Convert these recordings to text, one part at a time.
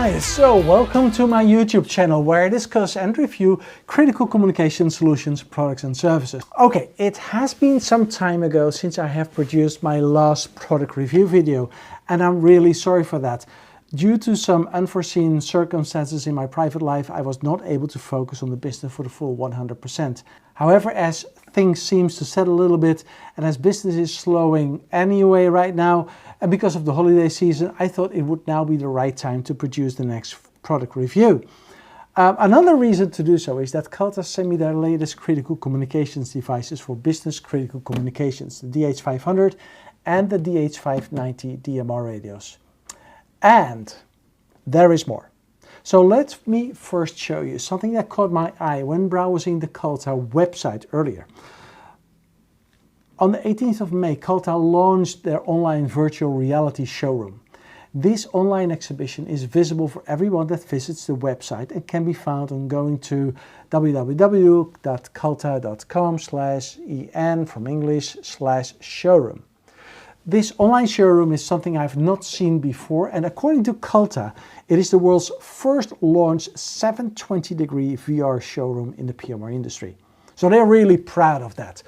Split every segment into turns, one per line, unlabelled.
guys, so welcome to my YouTube channel where I discuss and review critical communication solutions, products and services. Okay, it has been some time ago since I have produced my last product review video, and I'm really sorry for that. Due to some unforeseen circumstances in my private life, I was not able to focus on the business for the full 100%. However, as things seem to settle a little bit and as business is slowing anyway right now, and because of the holiday season, I thought it would now be the right time to produce the next product review. Another reason to do so is that Kalta sent me their latest critical communications devices for business critical communications, the DH500 and the DH590 DMR radios. And there is more. So let me first show you something that caught my eye when browsing the Kalta website earlier. On the 18th of May, Kalta launched their online virtual reality showroom. This online exhibition is visible for everyone that visits the website and can be found on going to www.kalta.com/en from English/showroom. This online showroom is something I've not seen before, and according to Kalta, it is the world's first launched 720-degree VR showroom in the PMR industry. So they're really proud of that.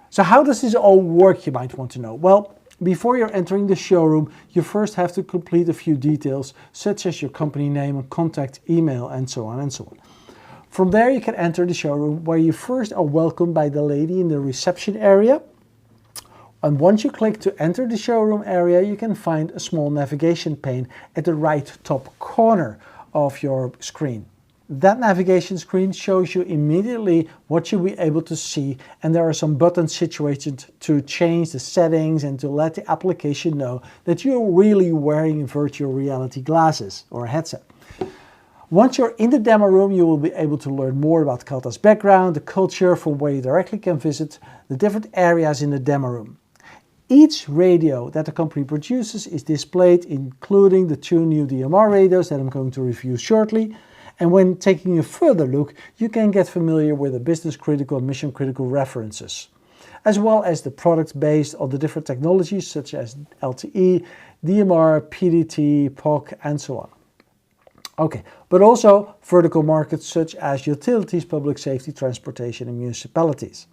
So how does this all work, you might want to know? Well, before you're entering the showroom, you first have to complete a few details, such as your company name and contact email and so on and so on. From there you can enter the showroom, where you first are welcomed by the lady in the reception area. And once you click to enter the showroom area, you can find a small navigation pane at the right top corner of your screen. That navigation screen shows you immediately what you'll be able to see, and there are some buttons situated to change the settings and to let the application know that you're really wearing virtual reality glasses or a headset. Once you're in the demo room, you will be able to learn more about Kalta's background, the culture, from where you directly can visit the different areas in the demo room. Each radio that the company produces is displayed, including the two new DMR radios that I'm going to review shortly. And when taking a further look, you can get familiar with the business critical and mission critical references, as well as the products based on the different technologies such as LTE, DMR, PDT, POC, and so on. Okay, but also vertical markets such as utilities, public safety, transportation, and municipalities.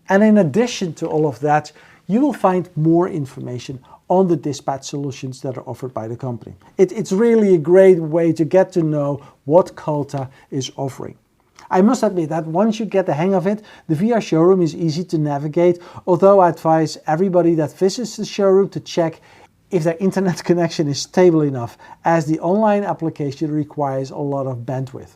And in addition to all of that, you will find more information on the dispatch solutions that are offered by the company. It's really a great way to get to know what Kalta is offering. I must admit that once you get the hang of it, the VR showroom is easy to navigate, although I advise everybody that visits the showroom to check if their internet connection is stable enough, as the online application requires a lot of bandwidth.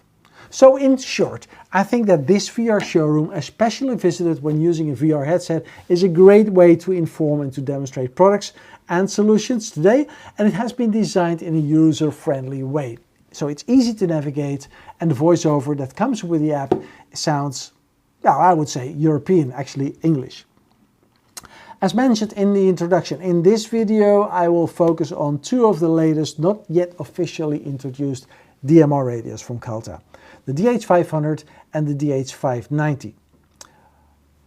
So in short, I think that this VR showroom, especially visited when using a VR headset, is a great way to inform and to demonstrate products and solutions today, and it has been designed in a user-friendly way. So it's easy to navigate, and the voiceover that comes with the app sounds, well, I would say European, actually English. As mentioned in the introduction, in this video I will focus on two of the latest, not yet officially introduced DMR radios from Kalta, the DH500 and the DH590.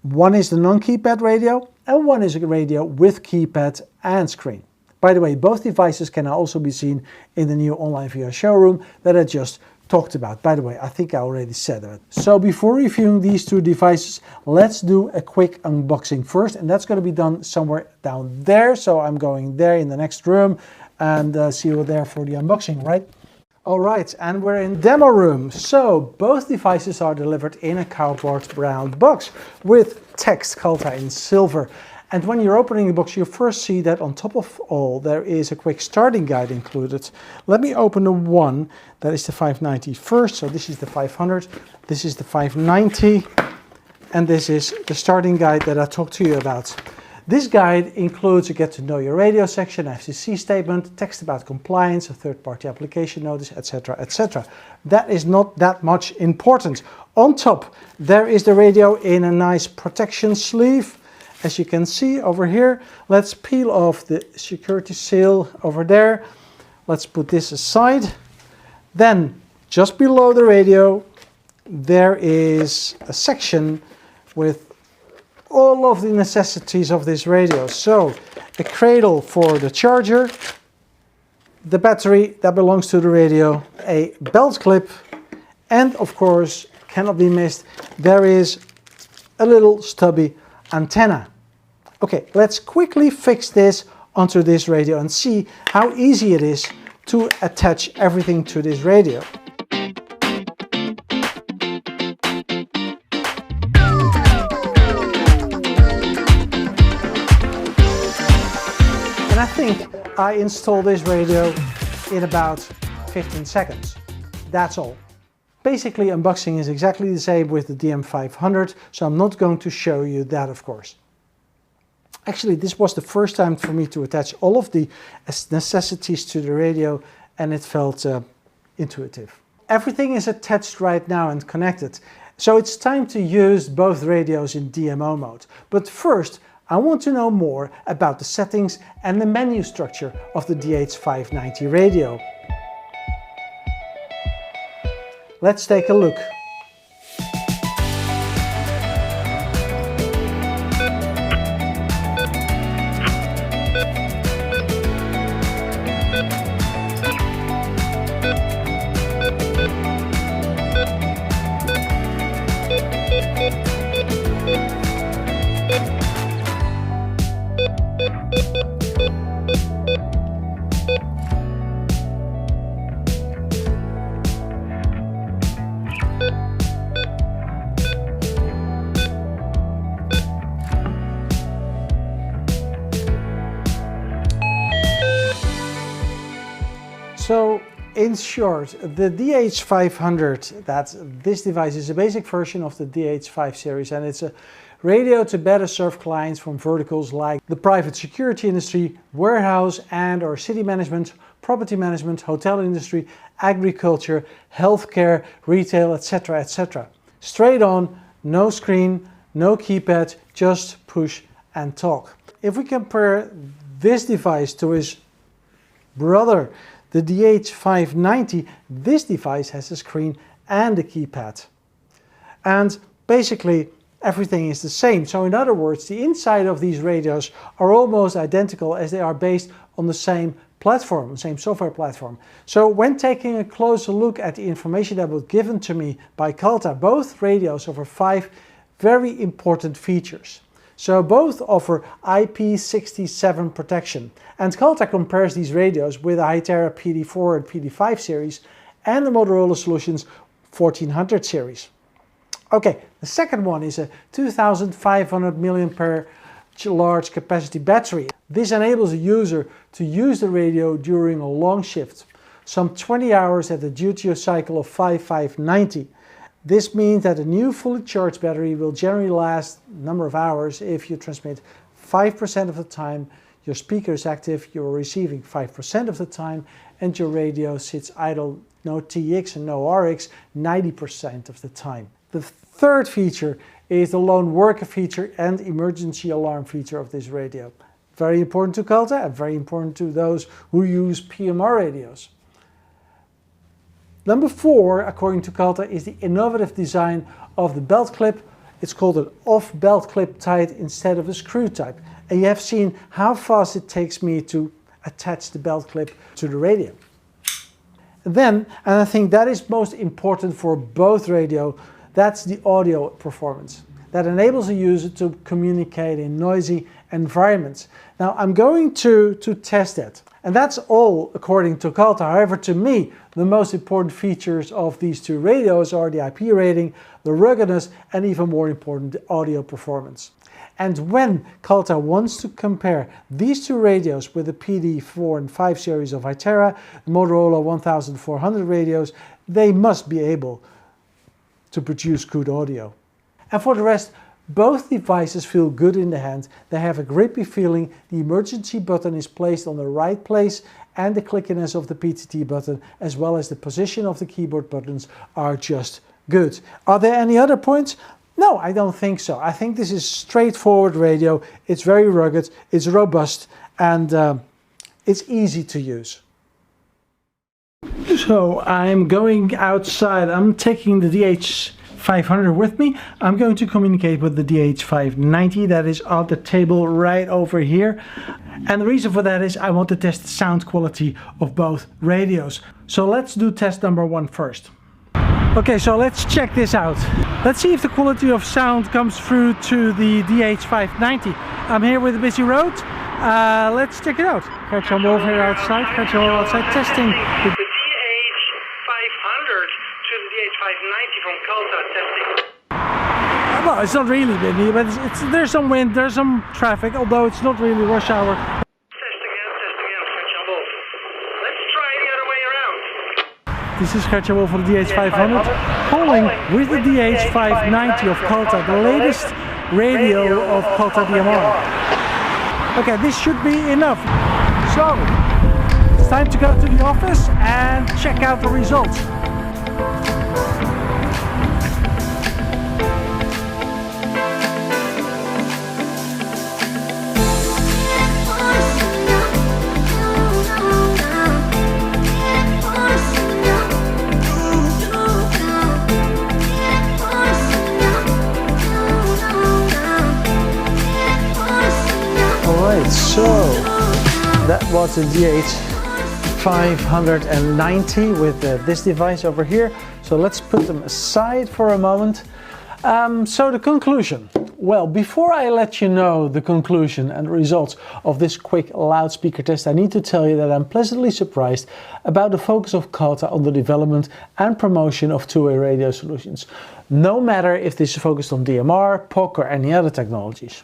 One is the non-keypad radio and one is a radio with keypad and screen. By the way, both devices can also be seen in the new online VR showroom that I just talked about. By the way, I think I already said that. So before reviewing these two devices, let's do a quick unboxing first, and that's going to be done somewhere down there. So I'm going there in the next room, and see you there for the unboxing, right? All right, and we're in demo room. So both devices are delivered in a cardboard brown box with text Kalta in silver. And when you're opening the box, you first see that on top of all, there is a quick starting guide included. Let me open the one that is the 590 first. So this is the 500, this is the 590, and this is the starting guide that I talked to you about. This guide includes a get to know your radio section, FCC statement, text about compliance, a third-party application notice, etc., etc. That is not that much important. On top, there is the radio in a nice protection sleeve. As you can see over here, let's peel off the security seal over there. Let's put this aside. Then, just below the radio, there is a section with all of the necessities of this radio. So, a cradle for the charger, the battery that belongs to the radio, a belt clip, and of course, cannot be missed, there is a little stubby antenna. Okay, let's quickly fix this onto this radio and see how easy it is to attach everything to this radio. And I think I installed this radio in about 15 seconds. That's all. Basically, unboxing is exactly the same with the DM500, so I'm not going to show you that, of course. Actually, this was the first time for me to attach all of the necessities to the radio, and it felt intuitive. Everything is attached right now and connected, so it's time to use both radios in DMO mode. But first, I want to know more about the settings and the menu structure of the DH590 radio. Let's take a look. So, in short, the DH500, this device is a basic version of the DH5 series, and it's a radio to better serve clients from verticals like the private security industry, warehouse and or city management, property management, hotel industry, agriculture, healthcare, retail, etc., etc. Straight on, no screen, no keypad, just push and talk. If we compare this device to his brother, the DH590, this device has a screen and a keypad. And basically everything is the same. So in other words, the inside of these radios are almost identical as they are based on the same platform, the same software platform. So when taking a closer look at the information that was given to me by Calta, both radios offer 5 very important features. So both offer IP67 protection, and Calta compares these radios with the Hytera PD4 and PD5 series and the Motorola Solutions 1400 series. Okay, the second one is a 2500 mAh large capacity battery. This enables a user to use the radio during a long shift, some 20 hours at the duty cycle of 5590. This means that a new fully charged battery will generally last a number of hours if you transmit 5% of the time your speaker is active, you're receiving 5% of the time, and your radio sits idle, no TX and no RX, 90% of the time. The third feature is the lone worker feature and emergency alarm feature of this radio. Very important to Calta and very important to those who use PMR radios. Number 4, according to Calta, is the innovative design of the belt clip. It's called an off-belt clip type instead of a screw type. And you have seen how fast it takes me to attach the belt clip to the radio. Then, and I think that is most important for both radio, that's the audio performance. That enables a user to communicate in noisy environments. Now I'm going to test that. And that's all according to Calta. However, to me, the most important features of these two radios are the IP rating, the ruggedness, and even more important, the audio performance. And when Calta wants to compare these two radios with the PD4 and 5 series of Hytera, the Motorola 1400 radios, they must be able to produce good audio. And for the rest, both devices feel good in the hand, they have a grippy feeling, the emergency button is placed on the right place, and the clickiness of the PTT button as well as the position of the keyboard buttons are just good. Are there any other points? No, I don't think so. I think this is straightforward radio, it's very rugged, it's robust, and it's easy to use. So I'm going outside, I'm taking the DH5 DH500 with me. I'm going to communicate with the DH590 that is on the table right over here. And the reason for that is I want to test the sound quality of both radios. So let's do test number 1 first. Okay, so let's check this out. Let's see if the quality of sound comes through to the DH590. I'm here with a busy road. Let's check it out. Catch on over here outside. Catch on outside testing.
The DH500 to the DH590 from Kalta testing.
Well, it's not really windy, but there's some wind, there's some traffic, although it's not really rush hour.
Test again, catch on both. Let's try the other way around.
This is Gertjan for the DH500, calling with the DH590 of Kalta, the latest radio of Kalta DMR. Okay, this should be enough. So, it's time to go to the office and check out the results. Alright, so that was the DH590 with this device over here. So let's put them aside for a moment. So the conclusion. Well, before I let you know the conclusion and results of this quick loudspeaker test, I need to tell you that I'm pleasantly surprised about the focus of Kalta on the development and promotion of two-way radio solutions, no matter if this is focused on DMR, POC or any other technologies.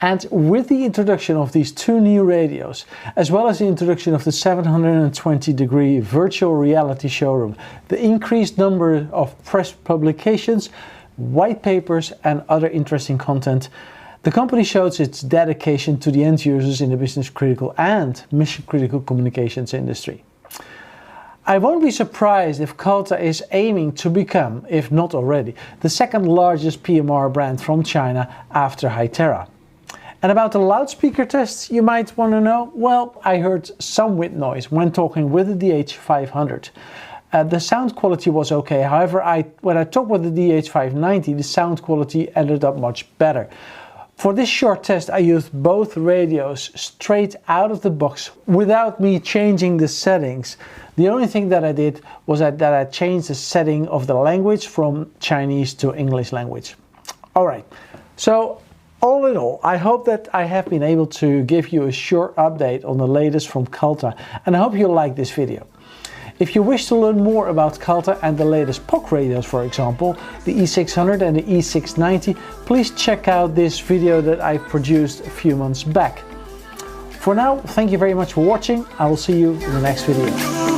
And with the introduction of these two new radios, as well as the introduction of the 720-degree virtual reality showroom, the increased number of press publications, white papers and other interesting content, the company shows its dedication to the end users in the business-critical and mission-critical communications industry. I won't be surprised if Kalta is aiming to become, if not already, the second largest PMR brand from China after Hytera. And about the loudspeaker tests, you might want to know, well, I heard some wind noise when talking with the DH500. The sound quality was okay, however, when I talked with the DH590, the sound quality ended up much better. For this short test, I used both radios straight out of the box without me changing the settings. The only thing that I did was that I changed the setting of the language from Chinese to English language. Alright, so all in all, I hope that I have been able to give you a short update on the latest from Kalta, and I hope you like this video. If you wish to learn more about Kalta and the latest POC radios, for example, the E600 and the E690, please check out this video that I produced a few months back. For now, thank you very much for watching. I will see you in the next video.